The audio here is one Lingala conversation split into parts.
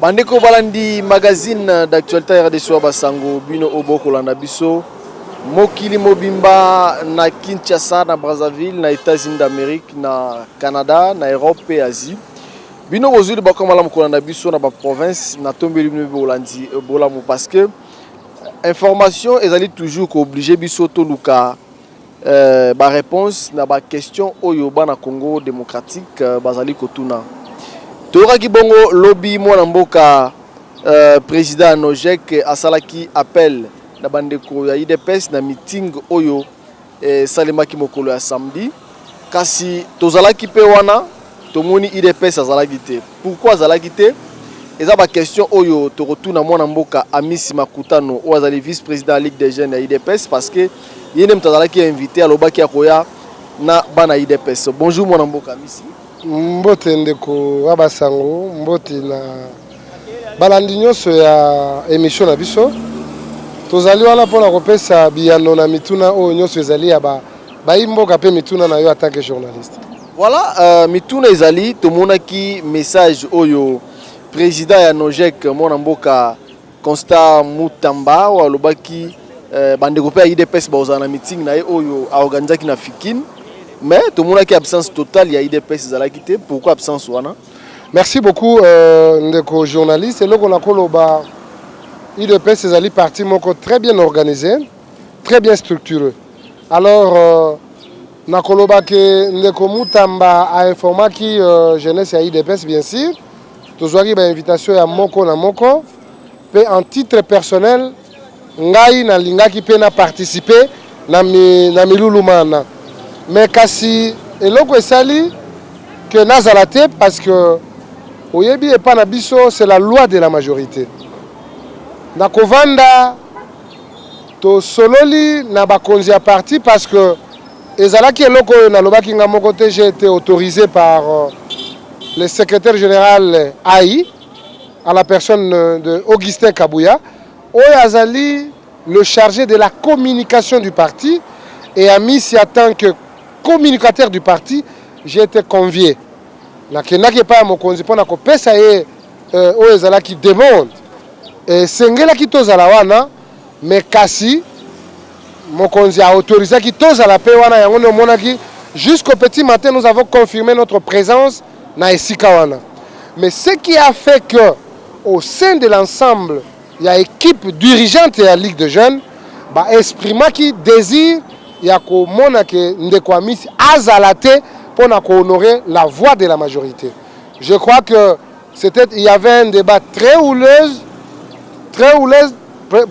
Bandeko balandi magazine d'actualité RDC Basango bino oboko landa biso mokili mobimba na Kinshasa na Brazzaville na États-Unis d'Amérique na Canada na Europe et Asie bino bozuli bakoma la kolanda biso na ba province na tombeli bino bolandi bolamu parce que information ezali toujours ko obligé biso to luka ba réponse na ba question oyo bana Congo démocratique bazali kotuna Toraki bongo lobby mwana mboka président Nojek asalaki appel na bandeko ya IDPS na meeting oyo salemaki mokolo ya samedi kasi tozalaki pe wana tomoni IDPS azalaki te. Pourquoi azalaki te? Eza ba question oyo torotuna mwana mboka Amisi Makutano o azali vice-président de la Ligue des jeunes ya IDPS parce que yene mtazalaki invité alobaki akoya na bana IDPS. Bonjour mwana mboka Amisi. Mbote ndeko Basango, mbote na balandi nyonso ya émission na biso. Tozali wana pona kopesa biyano na mituna o nyonso ezali ya baimboka pe mituna na yo en tant que journaliste. Voilà, mituna ezali tomonaki message oyo président ya Nojek mwana mboka Constant Mutamba wa lobaki bandeko pe IDPS bazana meeting na oyo a organizaki na Fikine. Mais tout le monde a absence totale, il y a IDPS qui quitté. Pourquoi absence wana? Merci beaucoup ndeko journaliste. Et là on a koloba IDPS est parti moko très bien organisé, très bien structuré. Alors na koloba que ndeko Mutamba a informé qui jeunesse à IDPS bien sûr. Tozwaki ba invitation ya moko na moko. Pe en titre personnel ngai na lingaki pe na participer na milulumana. Mais kasi eloko esali que nazalate parce que oyebi et pas na biso c'est la loi de la majorité. Na kovanda to sololi na bakonzi ya parti parce que ezalaki eloko na lobaki nga moko te j'ai été autorisé par le secrétaire général AI à la personne de Augustin Kabouya oyo azali le chargé de la communication du parti et a mis en tant que communicateur du parti, j'ai été convié. La kenaki pa mokonzi pona ko pesa ye o ezala ki demande. Et sengela ki tozala wana mais kasi mokonzi a autorisé ki tozala pe wana yango no monaki jusqu'au petit matin nous avons confirmé notre présence na esika wana. Mais ce qui a fait que au sein de l'ensemble, il y a équipe dirigeante de la Ligue de jeunes ba exprima qui désire ya ko mona ke ndeko Amisi azalate pour honorer la voix de la majorité. Je crois que il y avait un débat très houleuse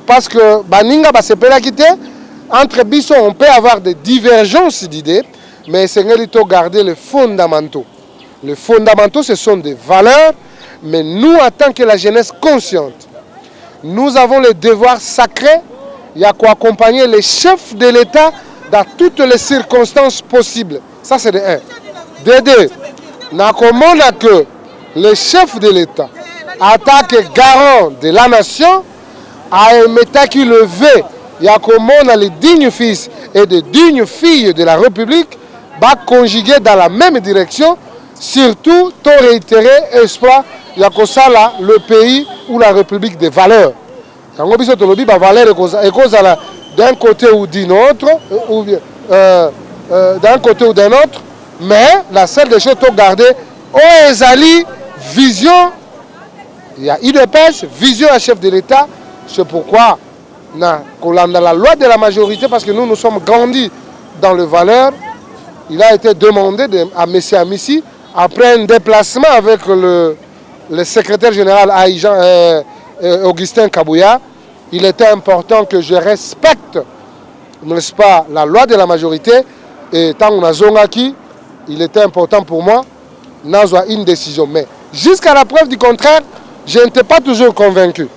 parce que baninga ba sepela kité entre biso on peut avoir des divergences d'idées mais c'est ngeli garder les fondamentaux. Les fondamentaux ce sont des valeurs mais nous en tant que la jeunesse consciente nous avons le devoir sacré il y a quoi accompagner les chefs de l'État dans toutes les circonstances possibles. Ça c'est de 1. De 2, n'a commandé que le chef de l'État, en tant que garant de la nation, a émis qui levé, il y a commandé les dignes fils et les dignes filles de la République, va conjuguer dans la même direction, surtout pour réitérer espoir, il y a le pays ou la République des valeurs. Quand on dit que la valeur est d'un côté ou d'un autre, ou d'un côté ou d'un autre, mais la seule des choses pour garder, Ezali, vision, il y a IDPS, vision à chef de l'État, c'est pourquoi dans la loi de la majorité, parce que nous sommes grandis dans les valeurs, il a été demandé à M. Amisi, après un déplacement avec le secrétaire général Augustin Kabouya, il était important que je respecte, n'est-ce pas, la loi de la majorité. Et tant qu'on a zongaki, il était important pour moi d'avoir une décision. Mais jusqu'à la preuve du contraire, je n'étais pas toujours convaincu.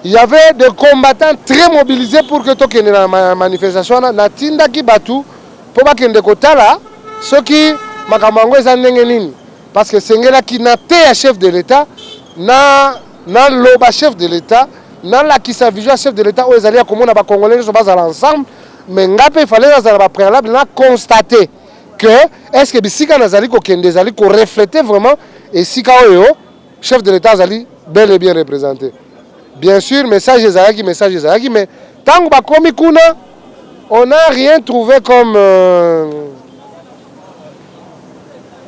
Il y avait des combattants très mobilisés pour que tu aies une manifestation. Natinda ki batu, pour pas qu'il y ait des ceux qui makamango zanengenini. Parce que c'est là qui n'a pas chef de l'État, na loba chef de l'État, na la qui sa vision chef de l'État, où ils allaient comme on a pas congolais sont pas ensemble, mais il fallait dans préalable constater que est-ce que bisika nazali ko kende zali ko refléter vraiment et sika oyo chef de l'État Zali bel et bien représenté. Bien sûr, message Ezalaki, mais tant que bakomi kuna, on n'a rien trouvé comme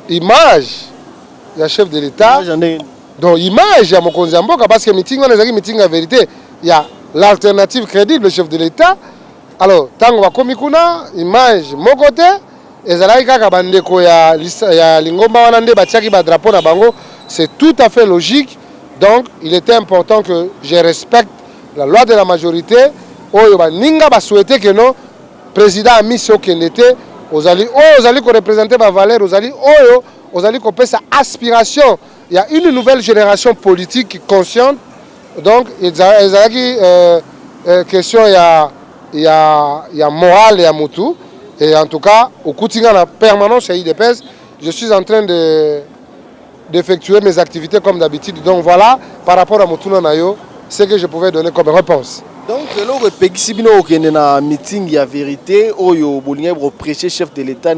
image du chef de l'État. Donc image à Mokonzi Mboka, parce que meeting on est meeting la vérité, il y a l'alternative crédible, le chef de l'État. Alors tant que bakomi kuna, image mon côté, Ezalaki kaka bandeko ya lingomba wana nde batiaki ba drapeau na bango, c'est tout à fait logique. Donc il était important que je respecte la loi de la majorité. Oyo ba ninga ba souhaiter que non président a mis ce qu'il était aux alliés qui représentaient ma valeur, aux alliés qui sa aspiration. Il y a une nouvelle génération politique consciente. Donc, il y a question, il y a morale et il y a moutou. Et en tout cas, au quotidien, la permanence à IDPS, je suis en train d'effectuer mes activités comme d'habitude. Donc voilà, par rapport à Moutouna Nayo, ce que je pouvais donner comme réponse. Donc, le Pegisi Bino qui est dans meeting, il y a vérité, Oyo Bolingé pour prêcher chef de l'État,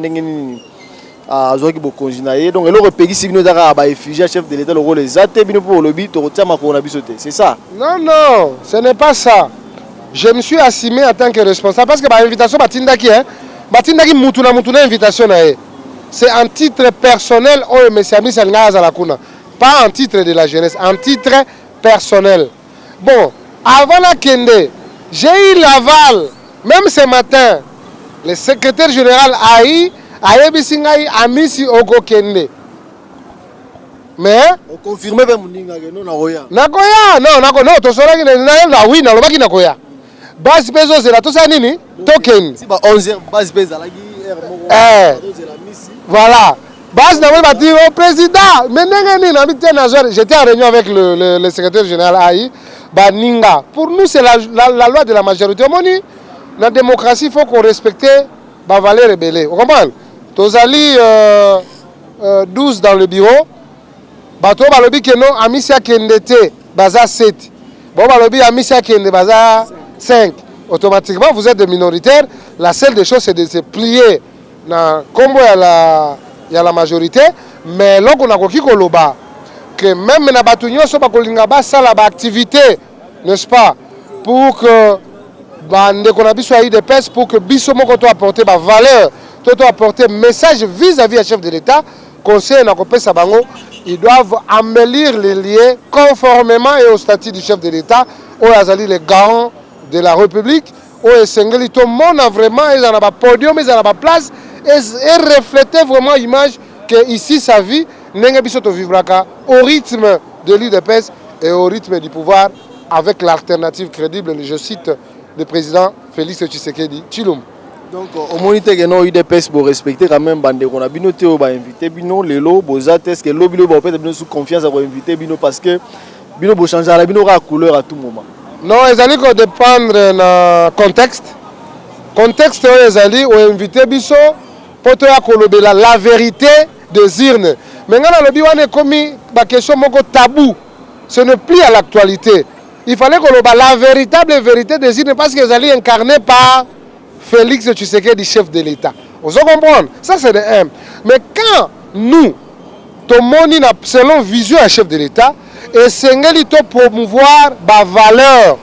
à Zoaki Bokonginaye. Donc, le Pegisi Bino d'Ara, effigie chef de l'État, le rôle des athées, Bino pour le lobby, Torotia Makonabisote. C'est ça? Non, non, ce n'est pas ça. Je me suis assumé en tant que responsable parce que l'invitation, Batindaki Moutouna invitation. C'est un titre personnel, Oyo Messiamis Alnaz à la Kuna. Pas un titre de la jeunesse, un titre personnel. Bon. Avant la Kende, j'ai eu l'aval, même ce matin, le secrétaire général Aïe, Ayebisingaï, Amisi Ogo Kende. Mais on confirme que Mouninga non Nagoya. Nagoya, non, to sora ki na oui na lobaki Nagoya. Base bezo zela to sa nini? Token. Si ba 11h base bezo la gi er moko. Voilà. Base na bati au président. Mais nengani na mité na j'étais en réunion avec le secrétaire général Aïe. Baninga. Pour nous, c'est la loi de la majorité. Dans la démocratie, il faut qu'on respecte les valeurs rebelles. Vous comprenez? Tozali 12 dans le bureau. Bato balobi que non, Amisia Kendete, baza 7. Bon, balobi Amisia Kende, baza 5. Automatiquement, vous êtes des minoritaires. La seule des choses, c'est de se plier dans combo il y a la majorité. Mais là, on a quoi koloba. Que même na batunyo so bakolinga basala ba activité, n'est-ce pas, pour que bande qu'on a biso à IDPS, pour que biso moko to apporter ba valeur, to apporter message vis-à-vis du chef de l'État, conseil na kopesa bango, ils doivent embellir les liens conformément et au statut du chef de l'État, où azali les garants de la République, où esengeli to mona vraiment ils en a ba podium, ils en a ba place et refléter vraiment l'image que ici sa vie Nenga biso to vivraka au rythme de l'UDPS et au rythme du pouvoir avec l'alternative crédible, je cite le président Félix Tshisekedi Tshilombo. Donc au moniteur que non UDPS pour respecter quand même bande qu'on a bino théo ba invité bino lelo bozate est-ce que lobilo ba peut bino sous confiance à inviter bino parce que bino bo changer la bino ra couleur à tout moment. Non, ezali ko dépendre na contexte. Contexte ezali o invité biso poto ya kolobela la vérité des urnes. Mais quand on a commis la question tabou, ce n'est plus à l'actualité. Il fallait qu'on ait la véritable vérité des urnes parce qu'ils allaient incarner par Félix Tshisekedi, chef de l'État. Vous comprenez? Ça c'est de un. Mais quand nous, selon vision à chef de l'État, et c'est promouvoir la valeur.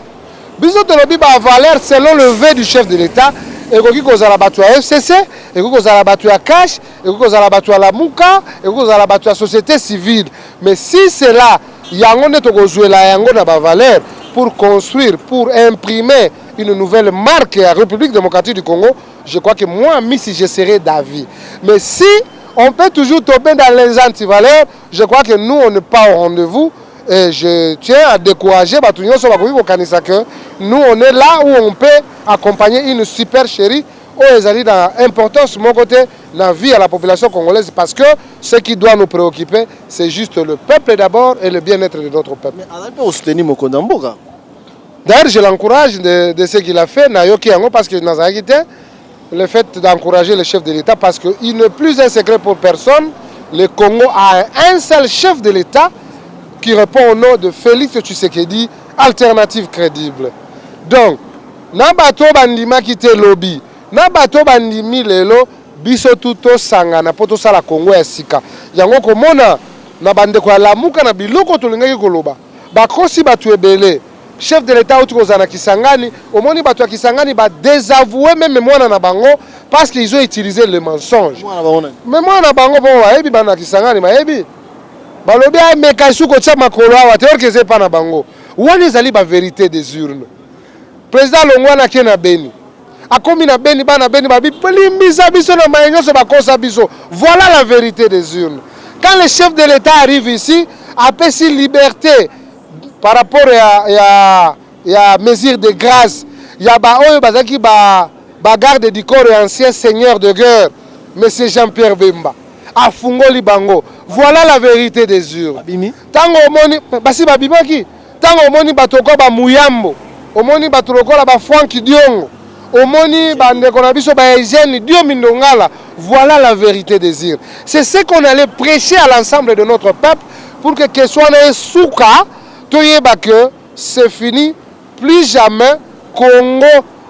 Bisous de la valeur selon le vœu du chef de l'État. Et qu'on a battu à FCC, et qu'on a battu à Cash, et qu'on a battu à la Mouka, et qu'on a battu à la société civile. Mais si c'est là, il y a une valeur pour construire, pour imprimer une nouvelle marque à la République démocratique du Congo, je crois que moi, si je serais d'avis. Mais si on peut toujours tomber dans les antivaleurs, je crois que nous, on n'est pas au rendez-vous. Et je tiens à décourager que nous, on est là où on peut accompagner une super chérie où ils allaient dans l'importance de mon côté, dans la vie à la population congolaise, parce que ce qui doit nous préoccuper, c'est juste le peuple d'abord et le bien-être de notre peuple. Mais à la soutenir Mokonzi Mboka. D'ailleurs, je l'encourage de ce qu'il a fait, parce que dans le fait d'encourager le chef de l'État, parce qu'il n'est plus un secret pour personne. Le Congo a un seul chef de l'État qui répond au nom de Félix Tshisekedi, alternative crédible. Donc, na bato bandima qui te lobby, na bato bandimi lelo biso tuto sangana poto sala Congo ya sika. Yango komona na bandeko ya lamuka na biloko tolingaki koloba bakosi bato ebele chef de l'état auti kozala na Kisangani omoni bato ya Kisangani désavoué même mwana na bango parce qu'ils ont utilisé le mensonge mais mwana na bango bon bayebi bana na Kisangani bayebi balobi ameka suko tia makolo awa te orke eza epa na bango wana ezali vérité des urnes. Président Longwana ake na Beni akomi na Beni bana Beni babipelimbisa biso na maye nyonso bakosa biso. Voilà la vérité des urnes. Quand le chef de l'État arrive ici apesi liberté par rapport à mesure de grâce ya ba oyo bazaki ba garde du corps et ancien seigneur de guerre monsieur Jean-Pierre Bemba afungoli bango. Voilà la vérité des urnes. Tango omoni basi babimaki tango omoni batoko ba Muyambo omoni batolokola ba Franck Diongo omoni bandeko na biso ba Eugène Dio Mindongala. Voilà la vérité des urnes. C'est ce qu'on allait prêcher à l'ensemble de notre peuple pour que soit un souka que c'est fini, plus jamais Congo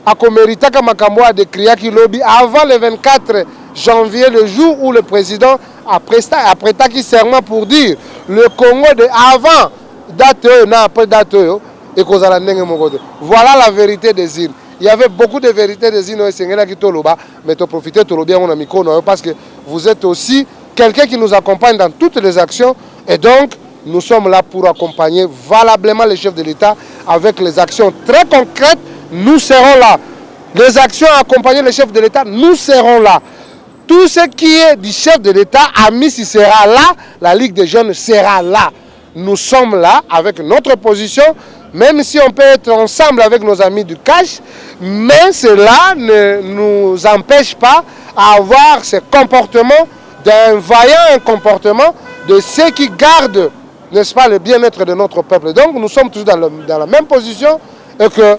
a mérité comme Makambo a décrit qui lobby avant le 24 janvier, le jour où le président a prêté serment pour dire le Congo de avant date après date et voilà la vérité des îles. Il y avait beaucoup de vérités des îles mais tu profitez parce que vous êtes aussi quelqu'un qui nous accompagne dans toutes les actions et donc nous sommes là pour accompagner valablement le chef de l'État avec les actions très concrètes. Nous serons là. Les actions à accompagner le chef de l'État, nous serons là. Tout ce qui est du chef de l'État, Amis, il sera là. La Ligue des jeunes sera là. Nous sommes là avec notre position, même si on peut être ensemble avec nos amis du cash, mais cela ne nous empêche pas à avoir ce comportement d'un vaillant comportement de ceux qui gardent, n'est-ce pas, le bien-être de notre peuple. Donc nous sommes tous dans la même position et que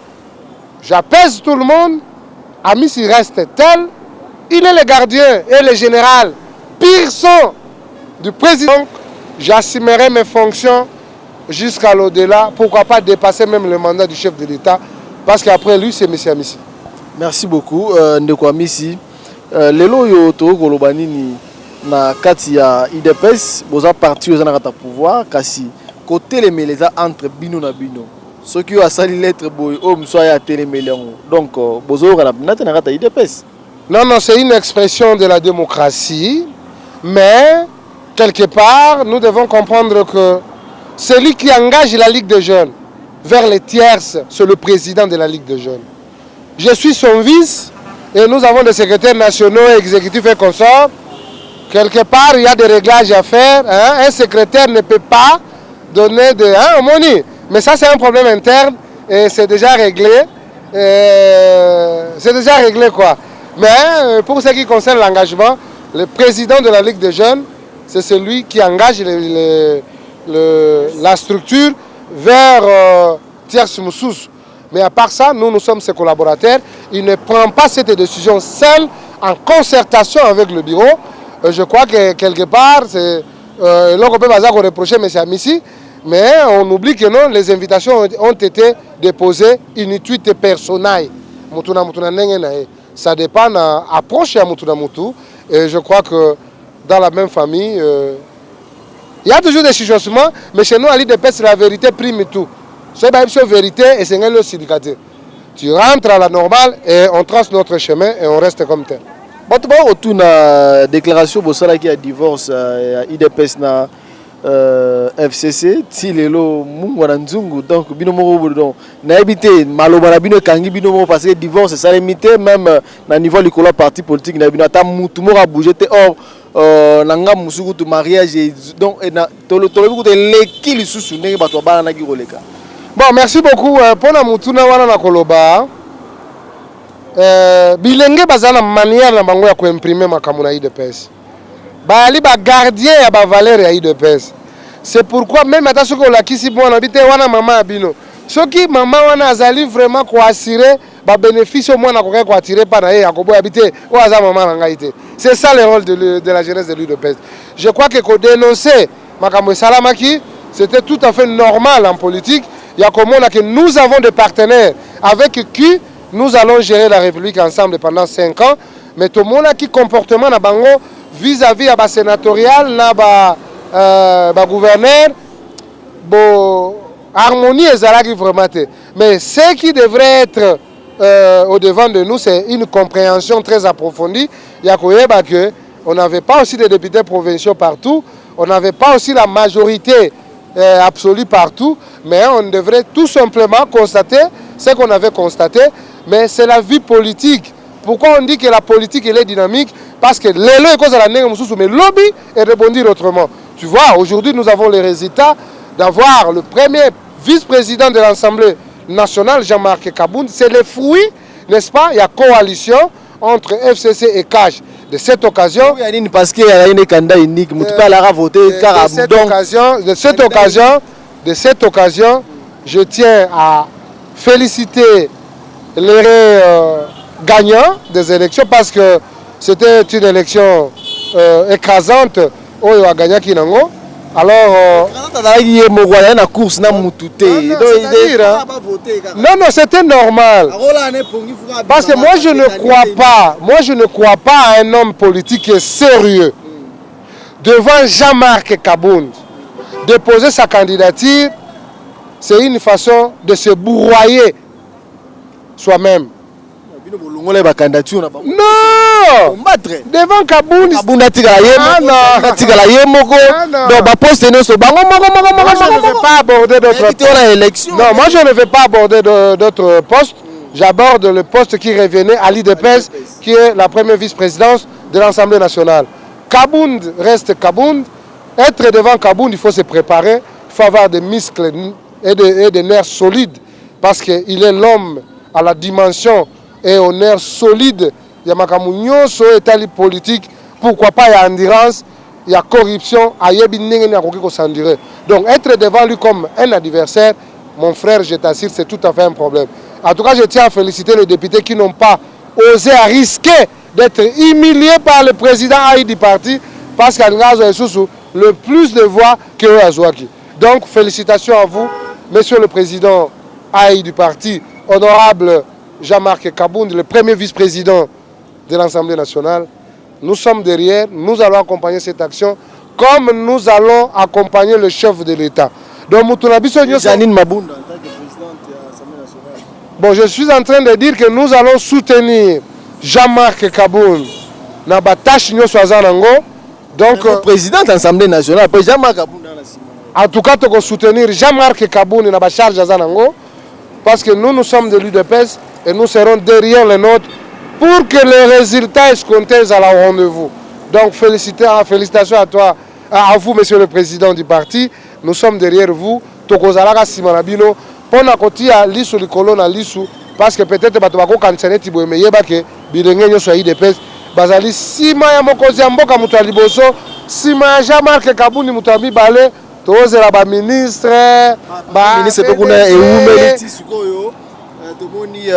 j'apaise tout le monde. Amis, il reste tel. Il est le gardien et le général pire son du président. Donc, j'assumerai mes fonctions jusqu'à l'au-delà. Pourquoi pas dépasser même le mandat du chef de l'État. Parce qu'après lui, c'est M. Amissi. Merci beaucoup, Ndeko Amissi. Lelo yo to kolobani ni na kati ya IDPS boza parti aux na pouvoir kasi côté les meleza entre bino na bino ceux qui ont sali lettre boy homme soit ya téléméléon donc bozo na kata IDPS. Non, c'est une expression de la démocratie, mais quelque part nous devons comprendre que celui qui engage la Ligue des jeunes vers les tierces, c'est le président de la Ligue des jeunes. Je suis son vice et nous avons des secrétaires nationaux, exécutifs et consorts. Quelque part, il y a des réglages à faire. Hein? Un secrétaire ne peut pas donner de money. Mais ça, c'est un problème interne et c'est déjà réglé. C'est déjà réglé, quoi. Mais pour ce qui concerne l'engagement, le président de la Ligue des jeunes, c'est celui qui engage la structure vers Tierce Moussous. Mais à part ça, nous sommes ses collaborateurs. Il ne prend pas cette décision seul, en concertation avec le bureau. Je crois que quelque part, c'est là qu'on peut reprocher M. Amissi, mais on oublie que non, les invitations ont été déposées inutiles personnelles. Ça dépend de l'approche à Mutuna Mutu. Et je crois que dans la même famille, il y a toujours des chuchotements, mais chez nous, à l'IDPS, la vérité prime tout. C'est la vérité et c'est le syndicat. Tu rentres à la normale et on trace notre chemin et on reste comme tel. Bon, autour de la déclaration qui a divorce à IDPS na FCC, si lelo mungwana nzungu donc binomo donc na habité maloba na bino kangi binomo parce que divorce ça limité même na niveau likolo parti politique na bino ata mutu moko a bougé te or nanga musuku to mariage donc na tolo ko te leki lisusu ndenge bato bana na ki koleka. Bon, merci beaucoup pour na mutu na wana na koloba. Bilenge bazana manière na bango ya ko imprimer makambo na IDPS. Bali ba gardien ya ba valeur ya IDPS. C'est pourquoi même attention que la kisi bon habite wana mama abino. Ce qui maman wana azali vraiment ko assurer ba bénéfice au moins na ko attirer par na yakobo habite o aza maman na ngaite. C'est ça le rôle de la jeunesse de l'IDPS. Je crois que ko dénoncer makambo salamaki, c'était tout à fait normal en politique. Il y a comme on a que nous avons des partenaires avec qui nous allons gérer la République ensemble pendant 5 ans. Mais tout le monde a qui comportement na bango vis-à-vis à ba sénatorial na ba gouverneur, harmonie ezalaki vraiment. Mais ce qui devrait être au devant de nous, c'est une compréhension très approfondie. On n'avait pas aussi des députés provinciaux partout, on n'avait pas aussi la majorité absolue partout, mais on devrait tout simplement constater ce qu'on avait constaté, mais c'est la vie politique. Pourquoi on dit que la politique elle est dynamique? Parce que l'élo est cause de la négociation, mais lobby et rebondir autrement. Tu vois, aujourd'hui nous avons les résultats d'avoir le premier vice-président de l'Assemblée nationale, Jean-Marc Kabound. C'est le fruit, n'est-ce pas? Il y a coalition entre FCC et CAJ. De cette occasion, parce qu'il y a une candidat unique, de cette occasion, je tiens à féliciter les gagnants des élections parce que c'était une élection écrasante. Oyo a gagné Kinango. Alors, non, c'était normal. Parce que moi, je ne crois pas à un homme politique sérieux devant Jean-Marc Kabound. Déposer sa candidature, c'est une façon de se bourroyer soi-même. Non! Devant Kabound. Moi, je ne vais pas aborder d'autres postes. J'aborde le poste qui revenait à l'IDPS, qui est la première vice-présidence de l'Assemblée nationale. Kabound reste Kabound. Être devant Kabound, il faut se préparer. Il faut avoir des muscles et des nerfs solides. Parce qu'il est l'homme à la dimension et au nerf solide. Il y a makamunyo, so état politique. Pourquoi pas il y a endurance, il y a corruption. Donc être devant lui comme un adversaire, mon frère, je t'assure, c'est tout à fait un problème. En tout cas, je tiens à féliciter les députés qui n'ont pas osé à risquer d'être humiliés par le président Haï du parti parce qu'il y a le plus de voix que Azouaki. Donc, félicitations à vous, monsieur le président Haï du parti, honorable Jean-Marc Kabound, le premier vice-président de l'Assemblée nationale. Nous sommes derrière, nous allons accompagner cette action comme nous allons accompagner le chef de l'État. Donc, Janine Mabunda, en tant que présidente de l'Assemblée nationale. Bon, je suis en train de dire que nous allons soutenir Jean-Marc Kabound dans la tâche de donc, président de l'Assemblée nationale, Jean-Marc Kabound. En tout cas, nous allons soutenir Jean-Marc Kabound dans la charge de parce que nous sommes de l'UDPS et nous serons derrière les nôtres pour que les résultats escomptés soient au rendez-vous. Donc, félicitations à toi, à vous, monsieur le président du parti. Nous sommes derrière vous. Tokozalaka Simanabino. Pour nous côté à l'issue du colon à l'issue, parce que peut-être que tu vas continuer à mais yeba que bilingue soit IDPS. Bazali sima ya mokozi mboka mutu aliboso, sima Jean-Marc Kabound mutu abibale, tozela ba ministre, ministre pe kuna eumeliti sikoyo. Tomoni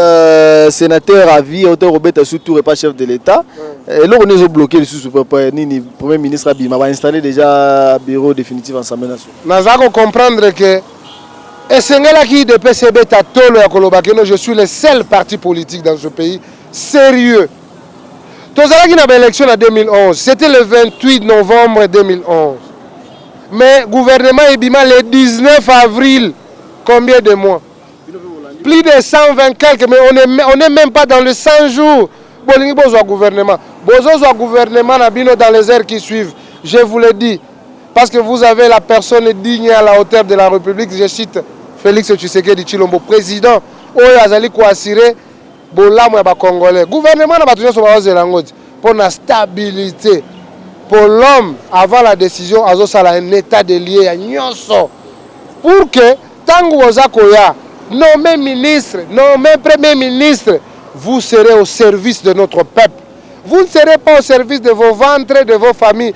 sénateur à vie, auteur Robert Soutour et pas chef de l'État. Et là, on est bloqué le premier ministre Abima va installer déjà un bureau définitif en Assemblée nationale. Nous allons comprendre que je suis le seul parti politique dans ce pays sérieux. Tous les qui élection en 2011, c'était le 28 novembre 2011. Mais le gouvernement Ebima le 19 avril, combien de mois? Plus de 120 quelques, mais on n'est même pas dans les 100 jours. Bolingi bozo gouvernement. Bozo gouvernement dans les heures qui suivent. Je vous le dis. Parce que vous avez la personne digne à la hauteur de la République. Je cite Félix Tshisekedi Tshilombo, président. Oyo azali ko assurer bolamu ya ba Congolais. Gouvernement na batunya so ba zelangoti pour la stabilité. Pour l'homme, avant la décision, azo sala un état de lié à nyonso. Pour que tangu ozakoya nommé ministre, nommé premier ministre, vous serez au service de notre peuple. Vous ne serez pas au service de vos ventres, de vos familles.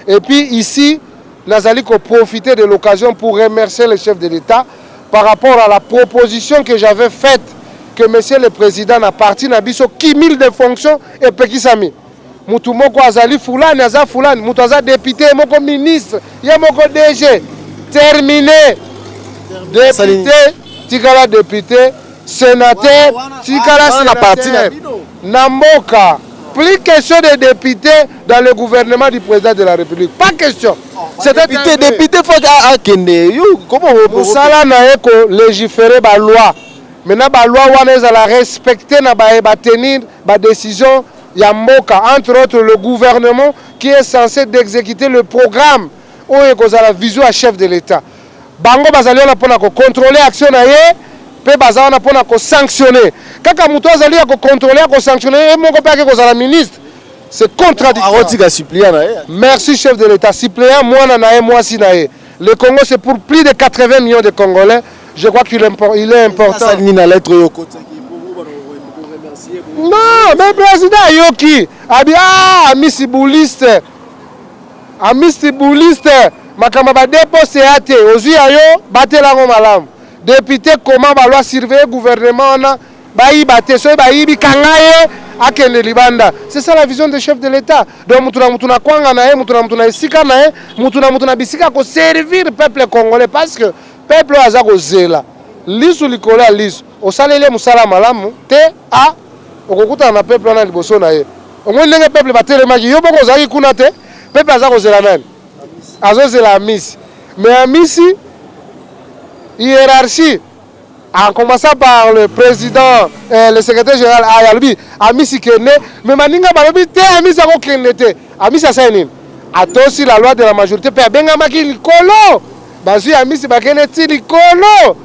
Et puis ici, Nazali ko profiter de l'occasion pour remercier le chef de l'État par rapport à la proposition que j'avais faite que monsieur le président a parti na biso kimil de fonctions et pekisami. Mutu moko azali fulani aza fulani, mutu aza député, moko ministre, ya moko DG. Terminé. Député, tikala député, sénateur, tikala sénateur. Namboka, plus question de députés dans le gouvernement du président de la République. Pas question. C'est député faut akende. Comment vous sala na eko légiférer ba loi. Maintenant ba loi wana ezala respecter na ba tenir ba décision ya mboka, entre autres le gouvernement qui est censé d'exécuter le programme ou ekozala vision à chef de l'État. Bango bazali wana pona ko contrôler action na ye. Pe baza na pona ko sanctionner kaka muto azali ya ko contrôler ko sanctionner et moko pa ke la ministre c'est contradictoire. Merci chef de l'État suppléant moi na moi si na ye. Le Congo c'est pour plus de 80 millions de Congolais. Je crois qu'il est important. Non, mais président Yoki abi amisi bouliste makamba ba déposé ate ozui ayo batela ngo malamu. Député comment ba loi surveiller gouvernement na bayi baté so bayi bikangaye akende libanda. C'est ça la vision du chef de l'État. Donc mutuna kwanga na mutuna isika na mutuna bisika ko servir peuple congolais parce que peuple aza ko zela. Lisu likola lisu. Osalele musala malamu te a okokuta na peuple na liboso na ye. Omwendenge peuple batelemaki yo boko zaki kuna te peuple aza ko zela nani. Azo zela amisi. Mais amisi hiérarchie, en commençant par le président, le secrétaire général Ayalbi, Amisi Kene, mais Maninga Balobi, te Amisi Ako Kene te, Amisi Asainin. Atosi la loi de la majorité, pe Bengamaki Likolo, Bazi Amisi Bakene Ti Likolo,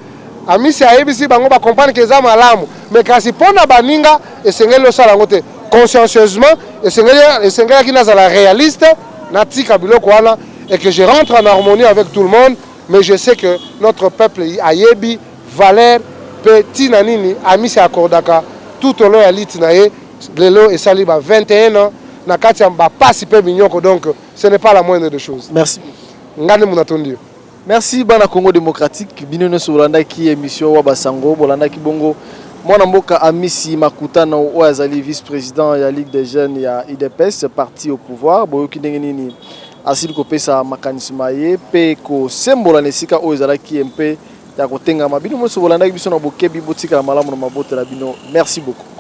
Amisi Aebisi Bango ba comprendre que ça malamu, mais quand si pona Baninga, et Sengel le salangote, consciencieusement, et Sengel qui n'a la réaliste, Nati Kabilo Kouana, et que je rentre en harmonie avec tout le monde. Mais je sais que notre peuple a yebi valeur petit nanini amisi akordaka tout au long ya litinaye lelo et saliba 21 ans na kati ba pasi pe minyoko donc ce n'est pas la moindre des choses. Merci. Ngane munatondi. Merci bana Congo démocratique binono solanda ki émission wa basango bolanda ki bongo mwana mboka Amisi Makutana o azali vice-président ya Ligue des jeunes ya IDPS parti au pouvoir boyoki ndenge nini asili kopesa makanisma ye pe ko sembola nesika o ezalaki mpe ya kotenga mabino moso bolanda biso na bokebi botika malamu na mabotela bino. Merci beaucoup.